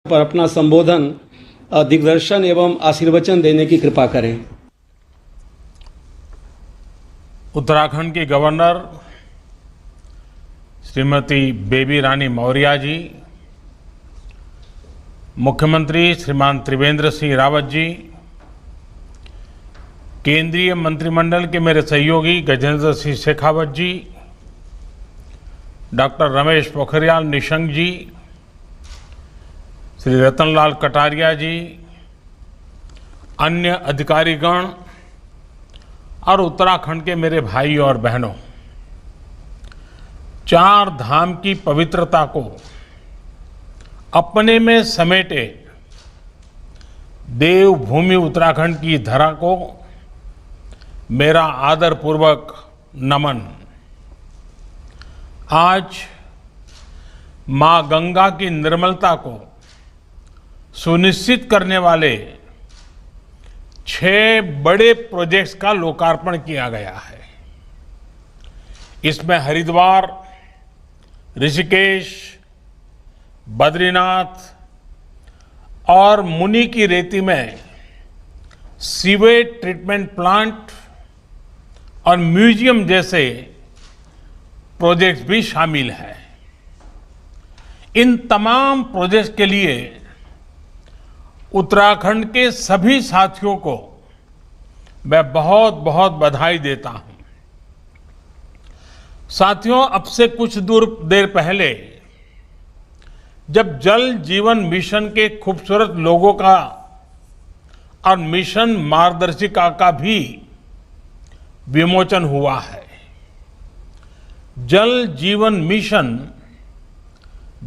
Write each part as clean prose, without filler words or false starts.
पर अपना संबोधन दिग्दर्शन एवं आशीर्वचन देने की कृपा करें। उत्तराखंड की गवर्नर श्रीमती बेबी रानी मौर्य जी, मुख्यमंत्री श्रीमान त्रिवेंद्र सिंह रावत जी, केंद्रीय मंत्रिमंडल के मेरे सहयोगी गजेंद्र सिंह शेखावत जी, डॉक्टर रमेश पोखरियाल निशंक जी, श्री रतनलाल कटारिया जी, अन्य अधिकारीगण और उत्तराखंड के मेरे भाई और बहनों, चार धाम की पवित्रता को अपने में समेटे देवभूमि उत्तराखंड की धरा को मेरा आदरपूर्वक नमन। आज मां गंगा की निर्मलता को सुनिश्चित करने वाले 6 बड़े प्रोजेक्ट्स का लोकार्पण किया गया है। इसमें हरिद्वार, ऋषिकेश, बद्रीनाथ और मुनि की रेती में सीवेज ट्रीटमेंट प्लांट और म्यूजियम जैसे प्रोजेक्ट्स भी शामिल हैं। इन तमाम प्रोजेक्ट्स के लिए उत्तराखंड के सभी साथियों को मैं बहुत बहुत बधाई देता हूं। साथियों, अब से कुछ देर पहले जब जल जीवन मिशन के खूबसूरत लोगों का और मिशन मार्गदर्शिका का भी विमोचन हुआ है। जल जीवन मिशन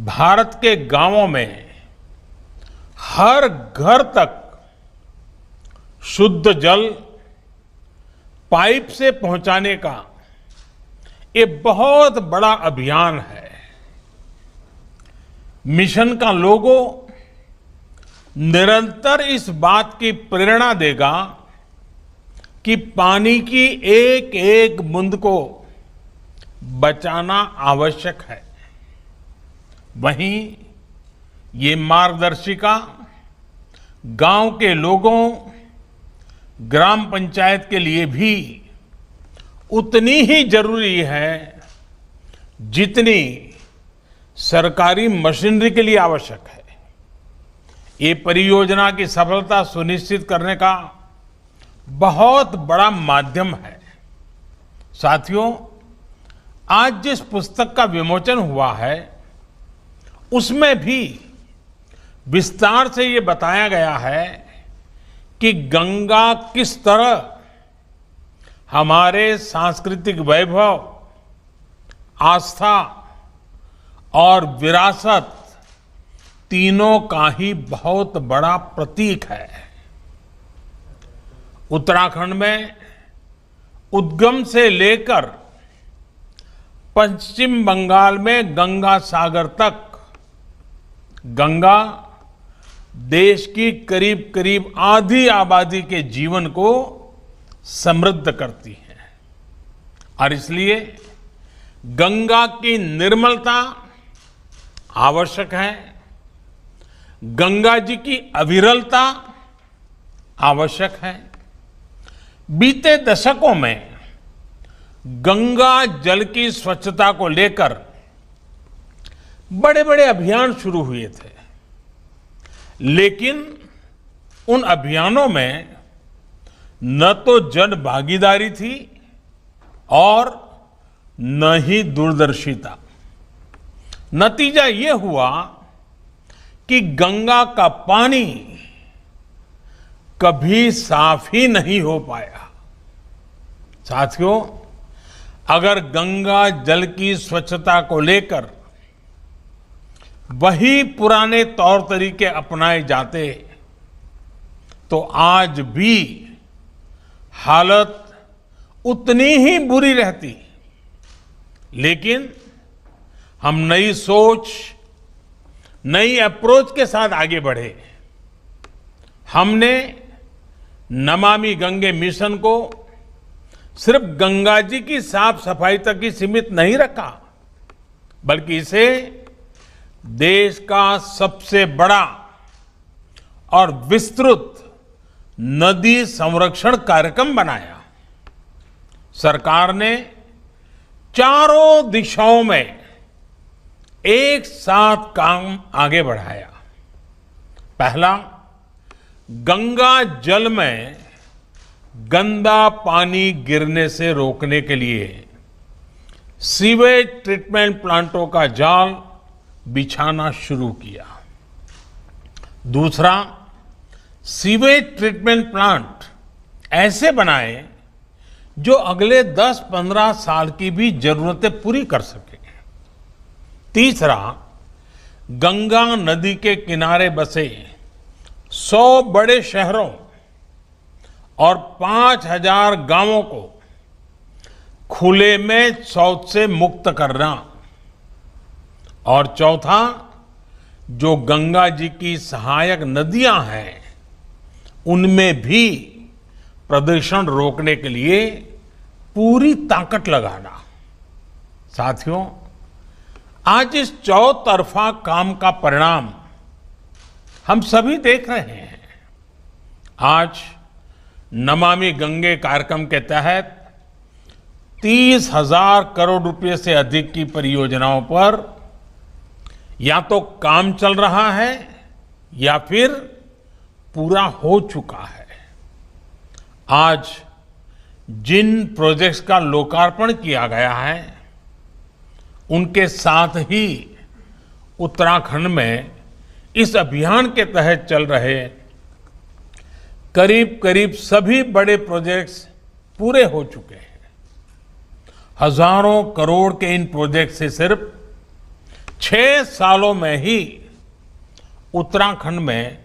भारत के गांवों में हर घर तक शुद्ध जल पाइप से पहुंचाने का ये बहुत बड़ा अभियान है। मिशन का लोगो निरंतर इस बात की प्रेरणा देगा कि पानी की एक एक बूंद को बचाना आवश्यक है। वहीं ये मार्गदर्शिका गांव के लोगों, ग्राम पंचायत के लिए भी उतनी ही जरूरी है जितनी सरकारी मशीनरी के लिए आवश्यक है। ये परियोजना की सफलता सुनिश्चित करने का बहुत बड़ा माध्यम है। साथियों, आज जिस पुस्तक का विमोचन हुआ है उसमें भी विस्तार से ये बताया गया है कि गंगा किस तरह हमारे सांस्कृतिक वैभव, आस्था और विरासत तीनों का ही बहुत बड़ा प्रतीक है। उत्तराखंड में उद्गम से लेकर पश्चिम बंगाल में गंगा सागर तक गंगा देश की करीब करीब आधी आबादी के जीवन को समृद्ध करती है और इसलिए गंगा की निर्मलता आवश्यक है। गंगा जी की अविरलता आवश्यक है। बीते दशकों में गंगा जल की स्वच्छता को लेकर बड़े बड़े अभियान शुरू हुए थे, लेकिन उन अभियानों में न तो जन भागीदारी थी और न ही दूरदर्शिता। नतीजा ये हुआ कि गंगा का पानी कभी साफ ही नहीं हो पाया। साथियों, अगर गंगा जल की स्वच्छता को लेकर वही पुराने तौर तरीके अपनाए जाते तो आज भी हालत उतनी ही बुरी रहती। लेकिन हम नई सोच, नई अप्रोच के साथ आगे बढ़े। हमने नमामि गंगे मिशन को सिर्फ गंगा जी की साफ सफाई तक ही सीमित नहीं रखा, बल्कि इसे देश का सबसे बड़ा और विस्तृत नदी संरक्षण कार्यक्रम बनाया। सरकार ने चारों दिशाओं में एक साथ काम आगे बढ़ाया। पहला, गंगा जल में गंदा पानी गिरने से रोकने के लिए सीवेज ट्रीटमेंट प्लांटों का जाल बिछाना शुरू किया। दूसरा, सीवेज ट्रीटमेंट प्लांट ऐसे बनाए जो अगले 10-15 साल की भी जरूरतें पूरी कर सके। तीसरा, गंगा नदी के किनारे बसे 100 बड़े शहरों और 5000 गांवों को खुले में शौच से मुक्त करना। और चौथा, जो गंगा जी की सहायक नदियां हैं उनमें भी प्रदूषण रोकने के लिए पूरी ताकत लगाना। साथियों, आज इस चौतरफा काम का परिणाम हम सभी देख रहे हैं। आज नमामि गंगे कार्यक्रम के तहत 30,000 करोड़ रुपए से अधिक की परियोजनाओं पर या तो काम चल रहा है या फिर पूरा हो चुका है। आज जिन प्रोजेक्ट्स का लोकार्पण किया गया है उनके साथ ही उत्तराखंड में इस अभियान के तहत चल रहे करीब करीब सभी बड़े प्रोजेक्ट्स पूरे हो चुके हैं। हजारों करोड़ के इन प्रोजेक्ट से सिर्फ 6 सालों में ही उत्तराखंड में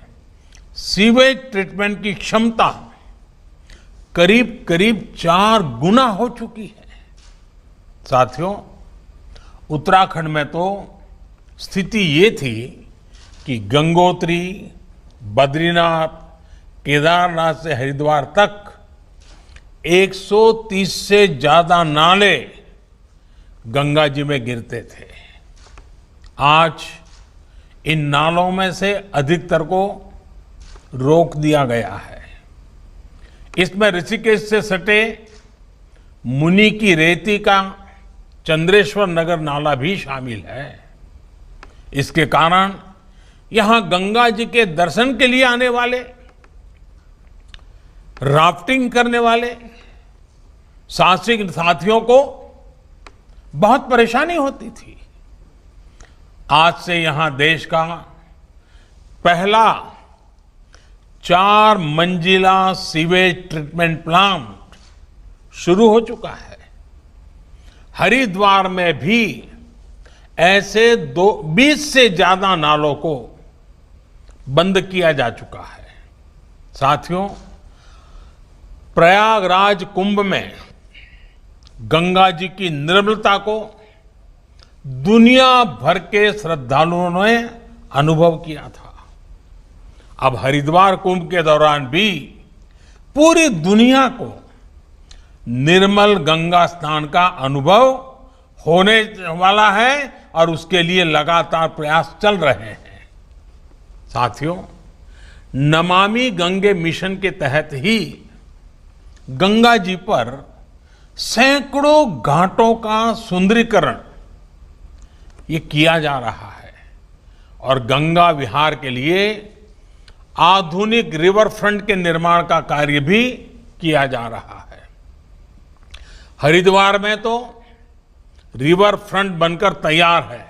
सीवेज ट्रीटमेंट की क्षमता करीब करीब 4 गुना हो चुकी है। साथियों, उत्तराखंड में तो स्थिति ये थी कि गंगोत्री, बद्रीनाथ, केदारनाथ से हरिद्वार तक 130 से ज्यादा नाले गंगा जी में गिरते थे। आज इन नालों में से अधिकतर को रोक दिया गया है। इसमें ऋषिकेश से सटे मुनि की रेती का चंद्रेश्वर नगर नाला भी शामिल है। इसके कारण यहां गंगा जी के दर्शन के लिए आने वाले, राफ्टिंग करने वाले साहसिक साथियों को बहुत परेशानी होती थी। आज से यहां देश का पहला 4 मंजिला सीवेज ट्रीटमेंट प्लांट शुरू हो चुका है। हरिद्वार में भी ऐसे 20 से ज्यादा नालों को बंद किया जा चुका है। साथियों, प्रयागराज कुंभ में गंगा जी की निर्मलता को दुनिया भर के श्रद्धालुओं ने अनुभव किया था। अब हरिद्वार कुंभ के दौरान भी पूरी दुनिया को निर्मल गंगा स्नान का अनुभव होने वाला है और उसके लिए लगातार प्रयास चल रहे हैं। साथियों, नमामि गंगे मिशन के तहत ही गंगा जी पर सैकड़ों घाटों का सुंदरीकरण ये किया जा रहा है और गंगा विहार के लिए आधुनिक रिवर फ्रंट के निर्माण का कार्य भी किया जा रहा है। हरिद्वार में तो रिवर फ्रंट बनकर तैयार है।